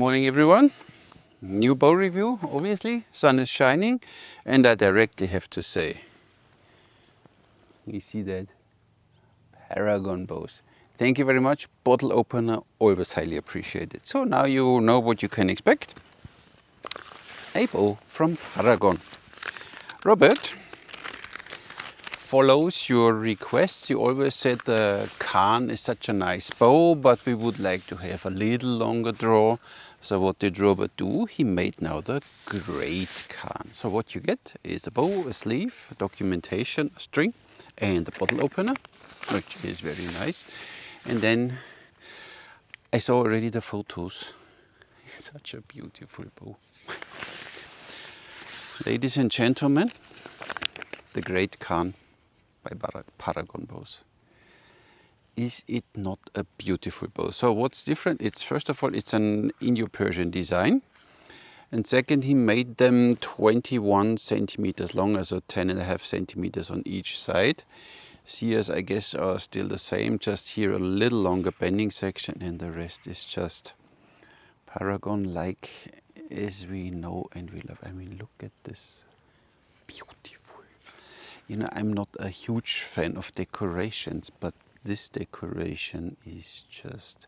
Morning everyone. New bow review, obviously. Sun is shining and I directly have to say, you see that? Paragon Bows. Thank you very much. Bottle opener, always highly appreciated. So now you know what you can expect. A bow from Paragon. Robert follows your requests. You always said the Khan is such a nice bow, but we would like to have a little longer draw. So what did Robert do? He made now the Great Khan. So what you get is a bow, a sleeve, documentation, a string, and a bottle opener, which is very nice. And then I saw already the photos. Such a beautiful bow. Ladies and gentlemen, the Great Khan by Paragon Bows. Is it not a beautiful bow? So what's different? It's first of all, it's an Indo-Persian design. And second, he made them 21 centimeters long, so 10.5 centimeters on each side. Sears, I guess, are still the same, just here a little longer bending section, and the rest is just Paragon like as we know and we love. I mean, look at this. Beautiful. You know, I'm not a huge fan of decorations, but this decoration is just...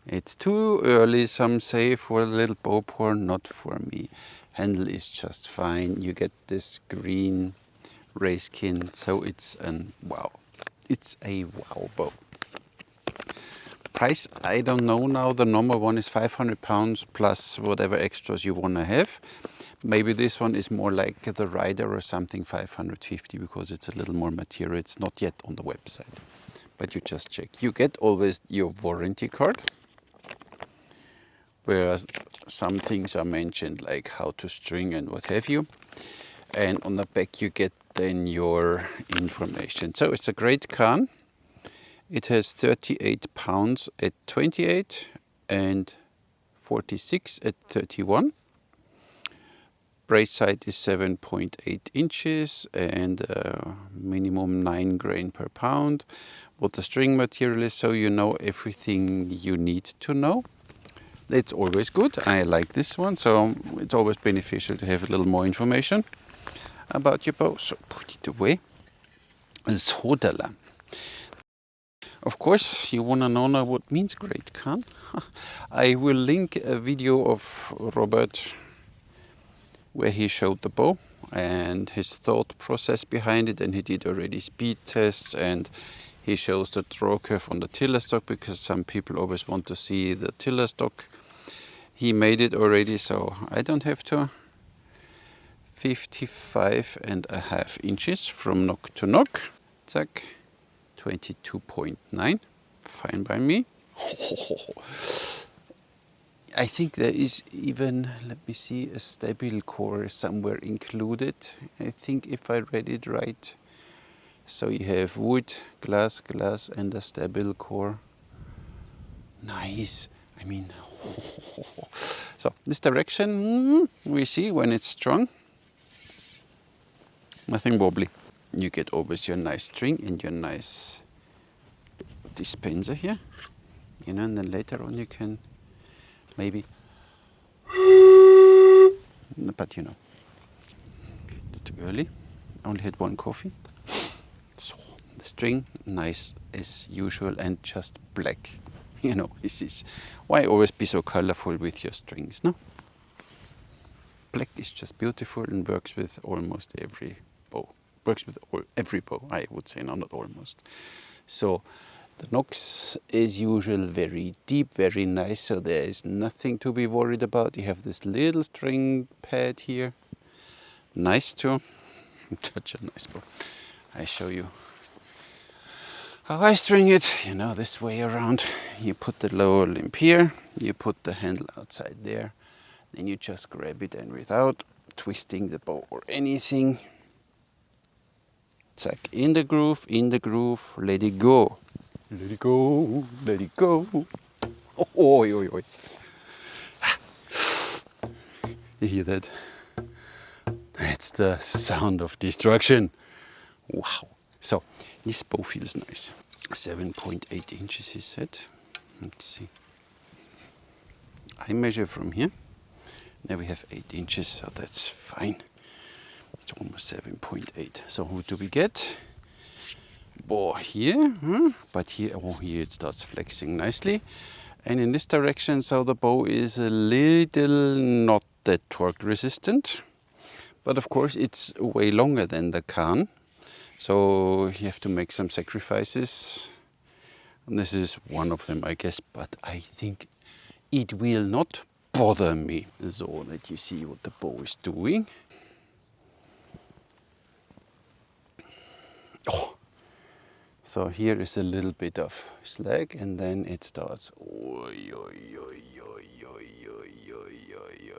It's too early, some say, for a little bow porn, not for me. Handle is just fine. You get this green racekin, so it's an wow. It's a wow bow. Price, I don't know now. The normal one is £500 plus whatever extras you want to have. Maybe this one is more like the Rider or something, 550, because it's a little more material. It's not yet on the website, but you just check. You get always your warranty card, where some things are mentioned, like how to string and what have you. And on the back you get then your information. So it's a Great Khan. It has 38 pounds at 28 and 46 at 31. Brace height is 7.8 inches and minimum 9 grain per pound. What the string material is, so you know everything you need to know. It's always good. I like this one, so it's always beneficial to have a little more information about your bow. So put it away. Sodala. Of course, you want to know now what means Great Khan. I will link a video of Robert where he showed the bow and his thought process behind it, and he did already speed tests, and he shows the draw curve on the tiller stock, because some people always want to see the tiller stock. He made it already, so I don't have to. 55.5 inches from knock to knock. Zack. 22.9. Fine by me. I think there is even, let me see, a stable core somewhere included. I think if I read it right. So you have wood, glass, and a stable core. Nice. I mean, so this direction, we see when it's strong. Nothing wobbly. You get always your nice string and your nice dispenser here. You know, and then later on you can maybe, but you know, it's too early. Only had one coffee. So the string, nice as usual, and just black. You know, this is why always be so colorful with your strings, no? Black is just beautiful and works with almost every bow. Works with every bow, I would say, no, not almost. So the knocks, as usual, very deep, very nice, so there is nothing to be worried about. You have this little string pad here. Nice too. Such a nice bow. I show you how I string it, you know, this way around. You put the lower limb here, you put the handle outside there, then you just grab it, and without twisting the bow or anything, it's like in the groove, let it go. Let it go, let it go. Oh, oi, oi, oi. You hear that? That's the sound of destruction. Wow. So, this bow feels nice. 7.8 inches, he said. Let's see. I measure from here. There we have 8 inches, so that's fine. It's almost 7.8. So who do we get? Bow here, but here, here it starts flexing nicely. And in this direction, so the bow is a little not that torque resistant. But of course, it's way longer than the can. So you have to make some sacrifices. And this is one of them, I guess, but I think it will not bother me. So that you see what the bow is doing. Oh, so here is a little bit of slack, and then it starts.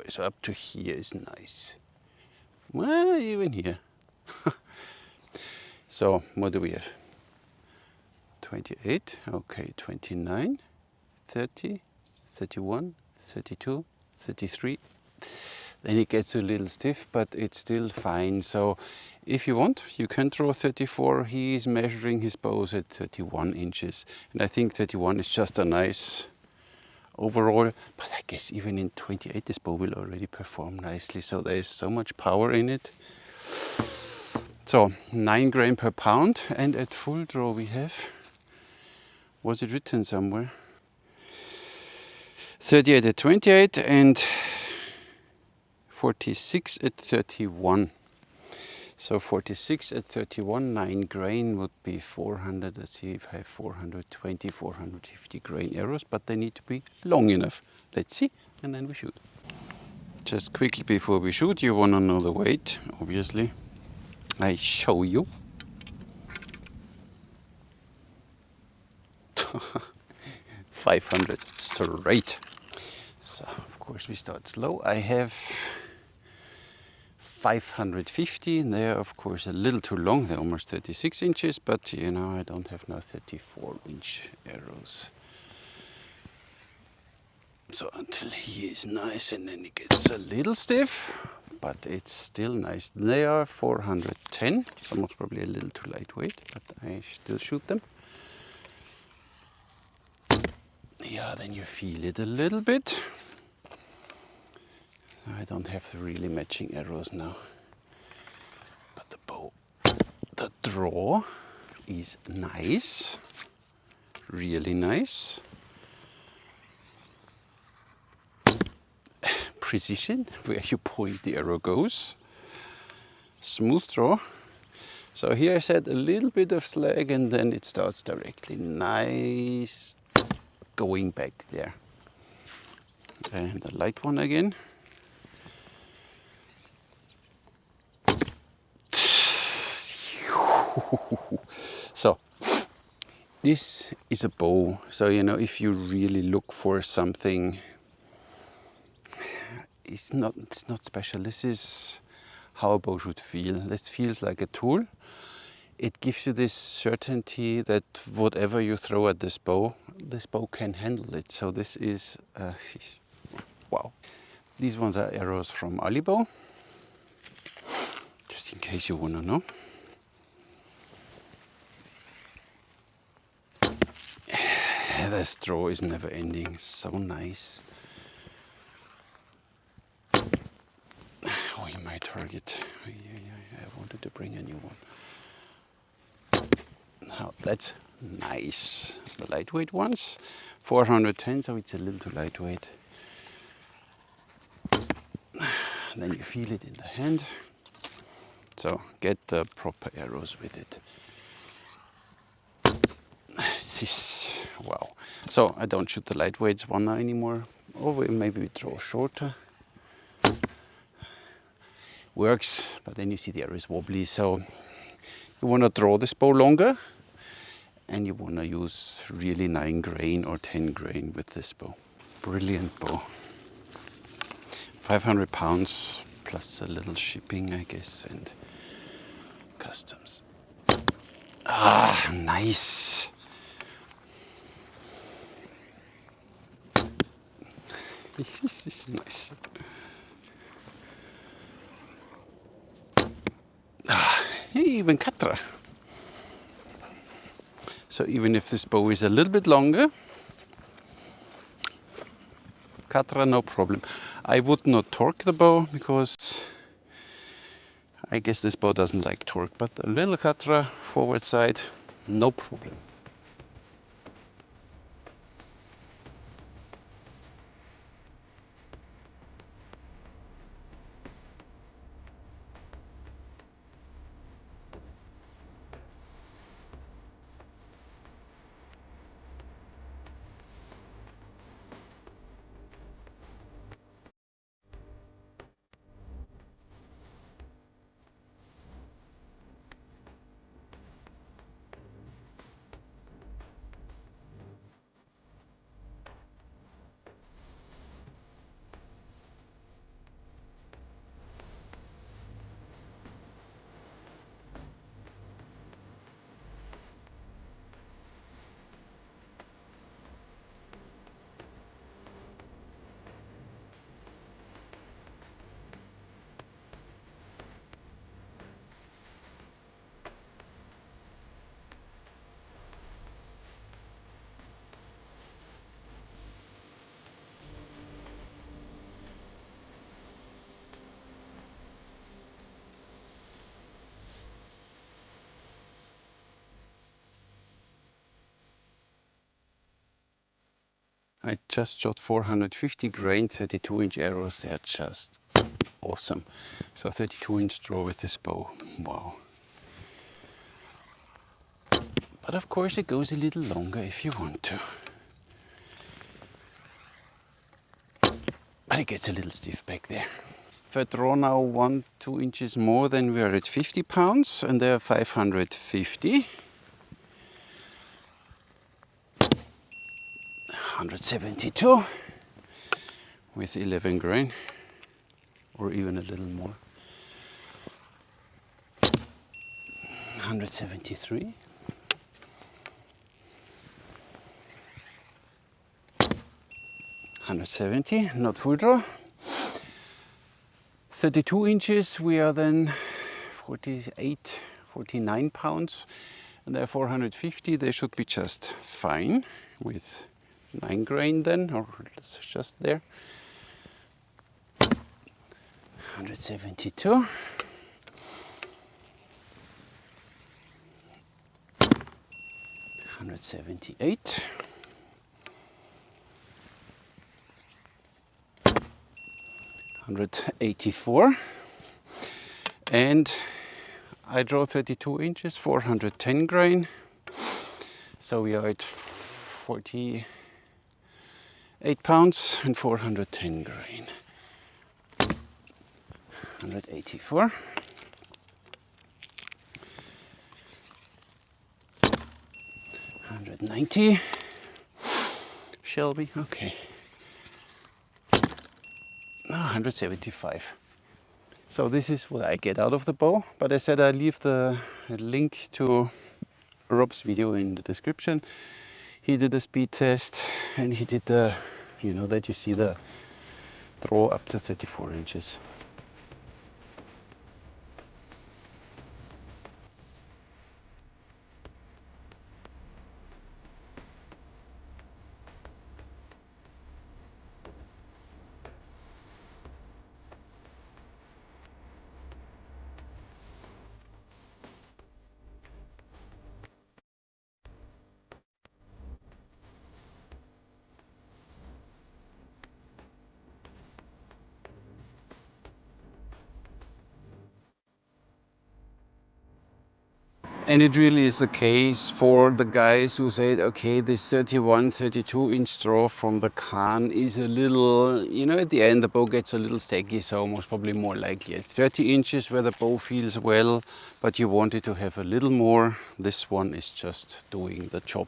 So up to here is nice. Well, even here. So what do we have? 28, okay, 29, 30, 31, 32, 33. Then it gets a little stiff, but it's still fine. So if you want, you can draw 34. He is measuring his bows at 31 inches. And I think 31 is just a nice overall. But I guess even in 28, this bow will already perform nicely. So there is so much power in it. So 9 grain per pound. And at full draw we have, was it written somewhere? 38 at 28 and 46 at 31. So 46 at 31, 9 grain would be 400. Let's see if I have 420, 450 grain arrows, but they need to be long enough. Let's see, and then we shoot. Just quickly before we shoot, you want to know the weight, obviously. I show you. 500 straight. So of course we start slow. I have 550, and they are of course a little too long. They're almost 36 inches, but you know, I don't have now 34-inch arrows. So until he is nice, and then it gets a little stiff, but it's still nice. They are 410, so most probably a little too lightweight, but I still shoot them. Yeah, then you feel it a little bit. I don't have the really matching arrows now. But the bow, the draw is nice, really nice. Precision, where you point the arrow goes. Smooth draw. So here I said a little bit of slag, and then it starts directly nice. Going back there. And the light one again. So this is a bow. So you know, if you really look for something, it's not special. This is how a bow should feel. This feels like a tool. It gives you this certainty that whatever you throw at this bow can handle it. So this is, wow. These ones are arrows from Alibow, just in case you want to know. This draw is never ending, so nice. Oh, my target. I wanted to bring a new one. Now that's nice. The lightweight ones, 410, so it's a little too lightweight. Then you feel it in the hand. So get the proper arrows with it. This, wow. So I don't shoot the lightweights one anymore. Or maybe we draw shorter. Works, but then you see the arrow is wobbly. So you want to draw this bow longer. And you want to use really 9 grain or 10 grain with this bow. Brilliant bow. 500 pounds plus a little shipping, I guess, and customs. Ah, nice. This is nice. Ah, even Katra. So even if this bow is a little bit longer, Catra, no problem. I would not torque the bow because I guess this bow doesn't like torque, but a little Catra forward side, no problem. I just shot 450 grain 32-inch arrows. They're just awesome. So 32-inch draw with this bow. Wow. But of course it goes a little longer if you want to. But it gets a little stiff back there. If I draw now 1-2 inches more, then we are at 50 pounds and they are 550. 172 with 11 grain, or even a little more. 173. 170, not full draw. 32 inches, we are then 48, 49 pounds, and they're 450. They should be just fine with 9 grain then, or it's just there. 172. 178. 184. And I draw 32 inches, 410 grain. So we are at 48 pounds and 410 grain. 184. 190. Shelby, okay. 175. So this is what I get out of the bow, but I said I leave the link to Rob's video in the description. He did a speed test and he did the, you know, that you see the draw up to 34 inches. And it really is the case for the guys who said, okay, this 31, 32 inch draw from the Khan is a little, you know, at the end the bow gets a little staggy, so most probably more likely at 30 inches where the bow feels well, but you wanted to have a little more. This one is just doing the job.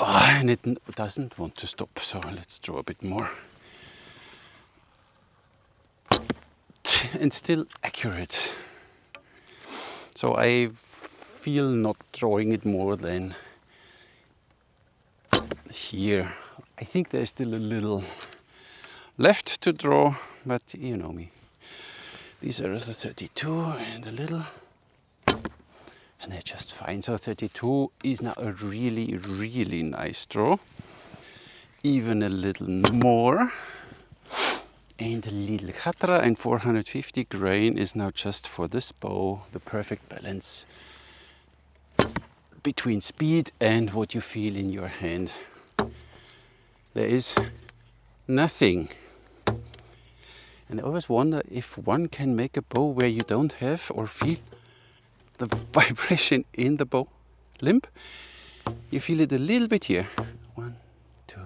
Oh, and it doesn't want to stop, so let's draw a bit more. And still accurate. So I feel not drawing it more than here. I think there's still a little left to draw, but you know me. These are the 32 and a little. and they're just fine. So 32 is now a really, really nice draw. Even a little more. And a little Khatra and 450 grain is now just for this bow, the perfect balance between speed and what you feel in your hand. There is nothing. And I always wonder if one can make a bow where you don't have or feel the vibration in the bow limb. You feel it a little bit here. 1, 2,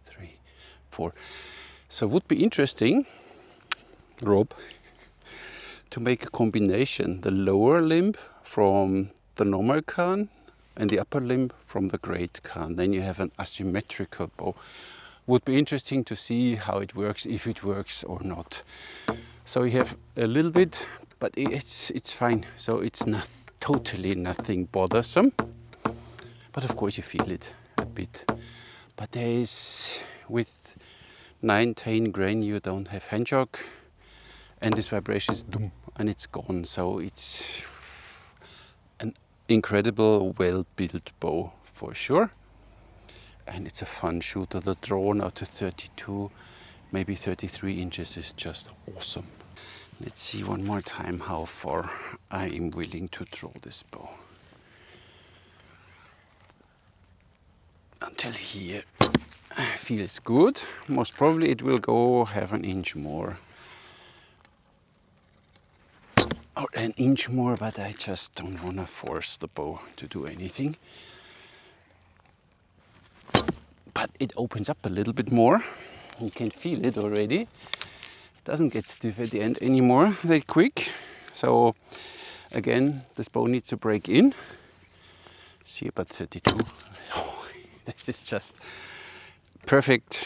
3, 4. So it would be interesting, Rob, to make a combination. The lower limb from the normal can and the upper limb from the great can. Then you have an asymmetrical bow. Would be interesting to see how it works, if it works or not. So you have a little bit, but it's fine. So it's not totally nothing bothersome. But of course you feel it a bit. But there is, with 9-10 grain, you don't have hand shock, and this vibration is doom, and it's gone. So it's an incredible, well-built bow for sure. And it's a fun shooter. The draw now to 32, maybe 33 inches is just awesome. Let's see one more time how far I am willing to draw this bow. Until here feels good. Most probably it will go half an inch more. Or an inch more, but I just don't want to force the bow to do anything. But it opens up a little bit more. You can feel it already. It doesn't get stiff at the end anymore that quick. So again, this bow needs to break in. See about 32. Oh, this is just perfect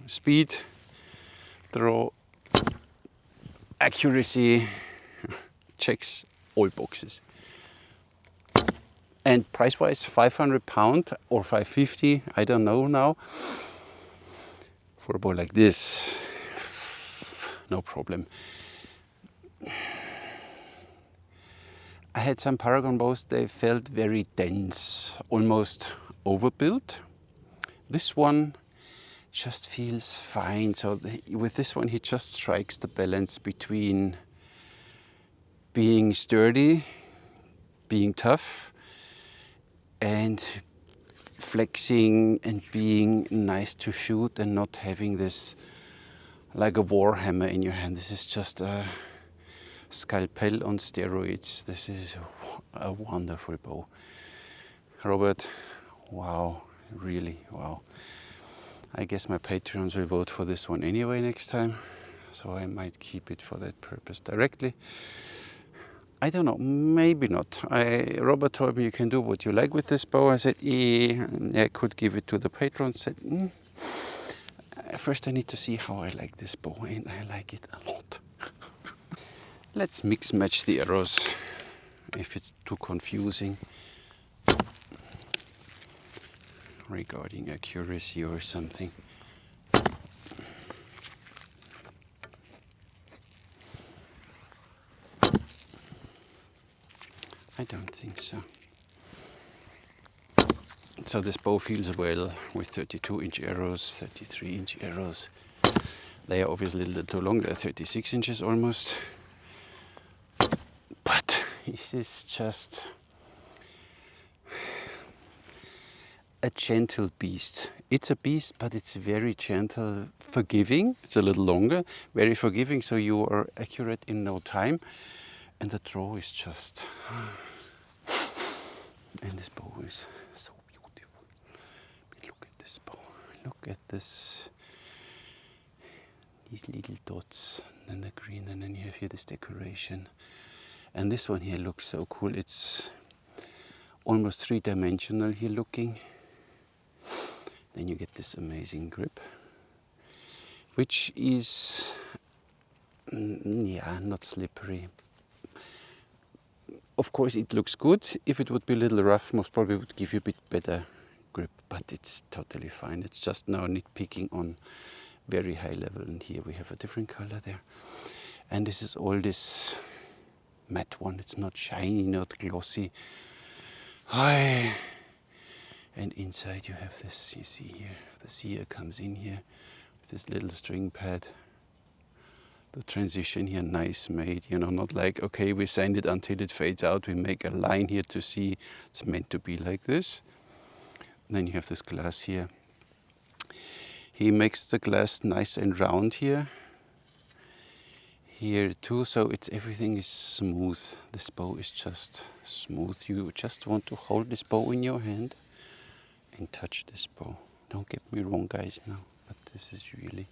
speed, draw, accuracy, checks all boxes. And price-wise, £500 or £550, I don't know now. For a bow like this, no problem. I had some Paragon bows, they felt very dense, almost overbuilt. This one just feels fine. So with this one, he just strikes the balance between being sturdy, being tough, and flexing and being nice to shoot and not having this like a war hammer in your hand. This is just a scalpel on steroids. This is a wonderful bow. Robert, wow, really, wow. I guess my Patreons will vote for this one anyway next time, so I might keep it for that purpose directly. I don't know, maybe not. Robert told me you can do what you like with this bow. I said, I could give it to the patrons. Said, first I need to see how I like this bow, and I like it a lot. Let's mix match the arrows, if it's too confusing regarding accuracy or something. I don't think so. So this bow feels well with 32-inch arrows, 33-inch arrows. They are obviously a little too long, they're 36 inches almost. But this is just a gentle beast. It's a beast, but it's very gentle, forgiving. It's a little longer, very forgiving, so you are accurate in no time. And the draw is just... And this bow is so beautiful. Look at this bow. Look at this. These little dots, and then the green, and then you have here this decoration. And this one here looks so cool. It's almost three-dimensional here looking. Then you get this amazing grip, which is, not slippery. Of course it looks good. If it would be a little rough, most probably would give you a bit better grip, but it's totally fine. It's just now nitpicking on very high level, and here we have a different color there. And this is all this matte one. It's not shiny, not glossy. Hi. And inside you have this, you see here, the sear comes in here with this little string pad. The transition here, nice made, you know, not like, okay, we sand it until it fades out. We make a line here to see it's meant to be like this. And then you have this glass here. He makes the glass nice and round here. Here too, so everything is smooth. This bow is just smooth. You just want to hold this bow in your hand and touch this bow. Don't get me wrong, guys, now, but this is really...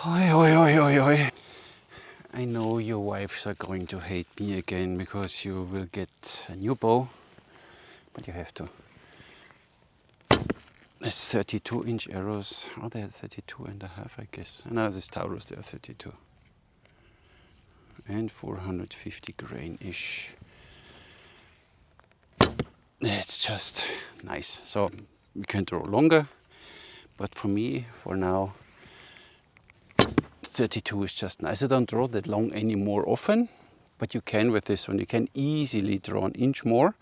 Oi, oi, oi, oi, oi. I know your wives are going to hate me again because you will get a new bow, but you have to. It's 32-inch arrows. Oh, they're 32.5, I guess. No, this Taurus, they are 32. And 450 grain-ish. It's just nice. So you can draw longer, but for me, for now, 32 is just nice. I don't draw that long anymore often, but you can with this one. You can easily draw an inch more,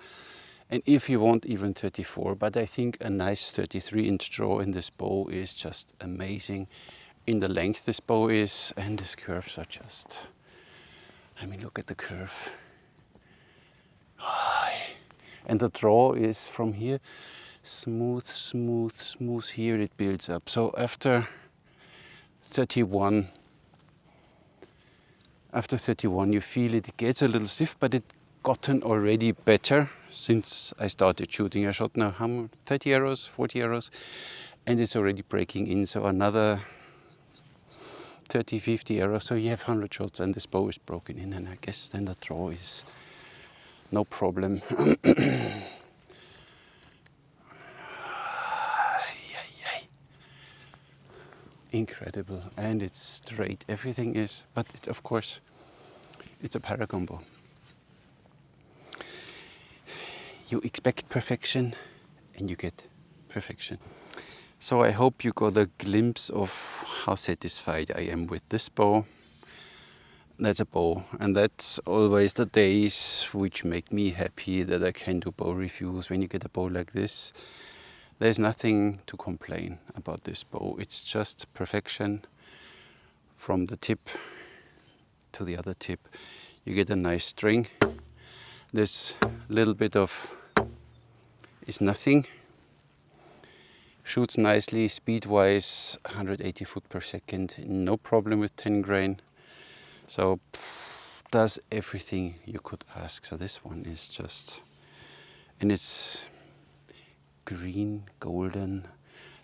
and if you want, even 34. But I think a nice 33-inch draw in this bow is just amazing. In the length this bow is, and these curves are just... I mean, look at the curve. And the draw is from here, smooth, smooth, smooth. Here it builds up. So after 31, you feel it gets a little stiff, but it's gotten already better since I started shooting. I shot now 30 arrows, 40 arrows, and it's already breaking in. So another 30, 50 arrows. So you have 100 shots and this bow is broken in, and I guess then the draw is no problem. Incredible, and it's straight. Everything is, but of course, it's a Paragon bow. You expect perfection, and you get perfection. So I hope you got a glimpse of how satisfied I am with this bow. That's a bow, and that's always the days which make me happy that I can do bow reviews. When you get a bow like this, there's nothing to complain about this bow. It's just perfection from the tip to the other tip. You get a nice string. This little bit of is nothing. Shoots nicely, speed-wise, 180 foot per second. No problem with 10 grain. So does everything you could ask. So this one is just, and it's green, golden.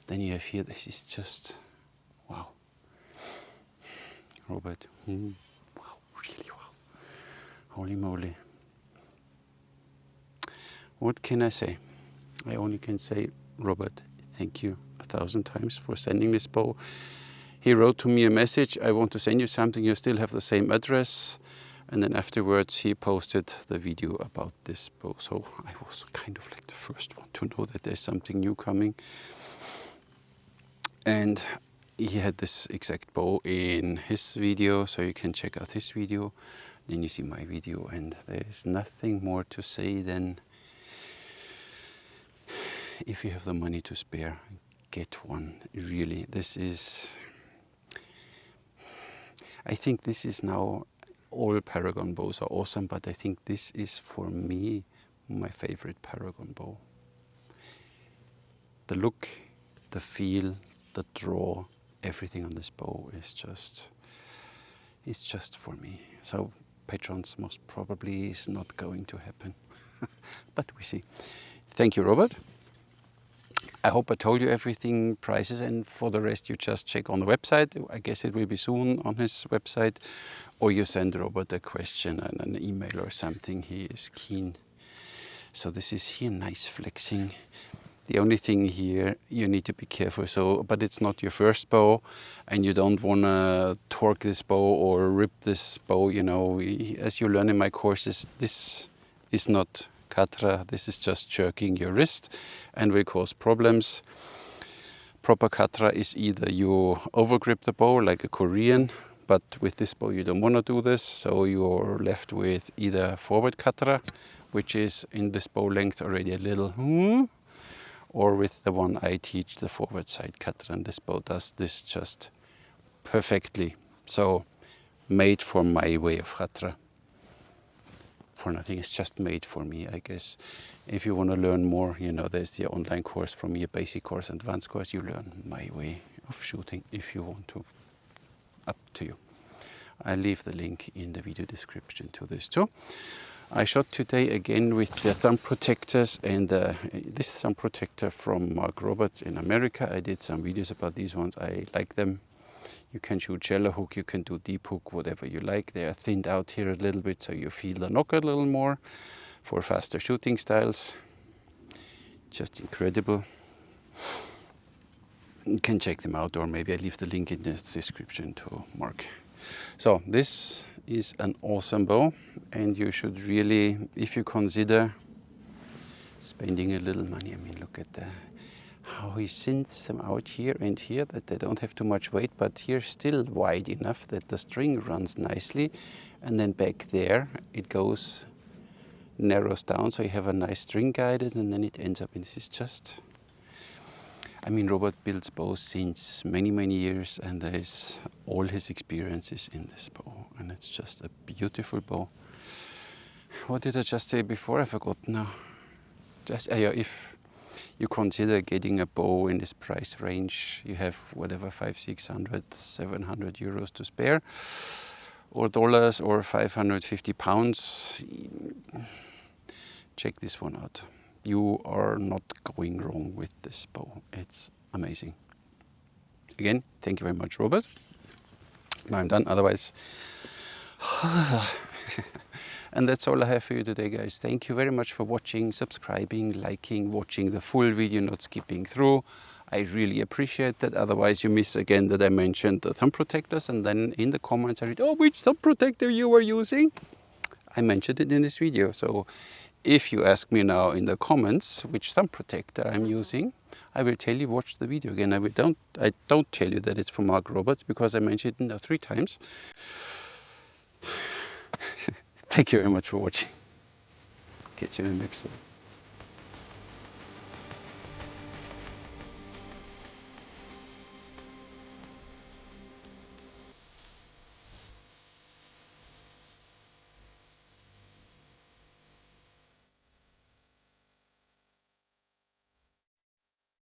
Then you have here, this is just, wow. Robert, wow, really wow. Holy moly. What can I say? I only can say, Robert, thank you 1,000 times for sending this bow. He wrote to me a message, I want to send you something, you still have the same address. And then afterwards he posted the video about this bow. So I was kind of like the first one to know that there's something new coming. And he had this exact bow in his video, so you can check out his video. Then you see my video, and there's nothing more to say than if you have the money to spare, get one. Really, this is, I think this is now, all Paragon bows are awesome, but I think this is for me my favorite Paragon bow. The look, the feel, the draw, everything on this bow is just, it's just for me. So patrons most probably is not going to happen, but we see. Thank you, Robert. I hope I told you everything, prices, and for the rest you just check on the website. I guess it will be soon on his website, or you send Robert a question and an email or something. He is keen. So this is here, nice flexing. The only thing here, you need to be careful. So, but it's not your first bow, and you don't want to torque this bow or rip this bow. You know, as you learn in my courses, this is not katra. This is just jerking your wrist and will cause problems. Proper katra is either you overgrip the bow like a Korean, but with this bow you don't want to do this, so you're left with either forward cutter, which is in this bow length already a little, or with the one I teach, the forward side cutter, and this bow does this just perfectly. So made for my way of cutter. For nothing, it's just made for me, I guess. If you want to learn more, you know, there's the online course from me, a basic course, advanced course. You learn my way of shooting if you want to. Up to you. I'll leave the link in the video description to this too. I shot today again with the thumb protectors, and this thumb protector from Mark Roberts in America. I did some videos about these ones. I like them. You can shoot shallow hook, you can do deep hook, whatever you like. They are thinned out here a little bit, so you feel the knock a little more for faster shooting styles. Just incredible. You can check them out, or maybe I leave the link in the description to Mark. So this is an awesome bow, and you should really, if you consider spending a little money, I mean, look at how he sends them out here and here, that they don't have too much weight, but here still wide enough that the string runs nicely, and then back there it goes, narrows down, so you have a nice string guided, and then it ends up, and this is just, I mean, Robert builds bows since many years, and there is all his experiences in this bow, and it's just a beautiful bow. What did I just say before? I forgot now. Just yeah, if you consider getting a bow in this price range, you have whatever 500, 600, 700 euros to spare, or dollars, or 550 pounds. Check this one out. You are not going wrong with this bow. It's amazing. Again, thank you very much, Robert. Now I'm done, otherwise. And that's all I have for you today, guys. Thank you very much for watching, subscribing, liking, watching the full video, not skipping through. I really appreciate that. Otherwise, you miss again that I mentioned the thumb protectors, and then in the comments I read, oh, which thumb protector you were using? I mentioned it in this video. So if you ask me now in the comments which thumb protector I'm using, I will tell you, watch the video again. I don't tell you that it's from Mark Roberts, because I mentioned it now 3 times. Thank you very much for watching. Catch you in the next one.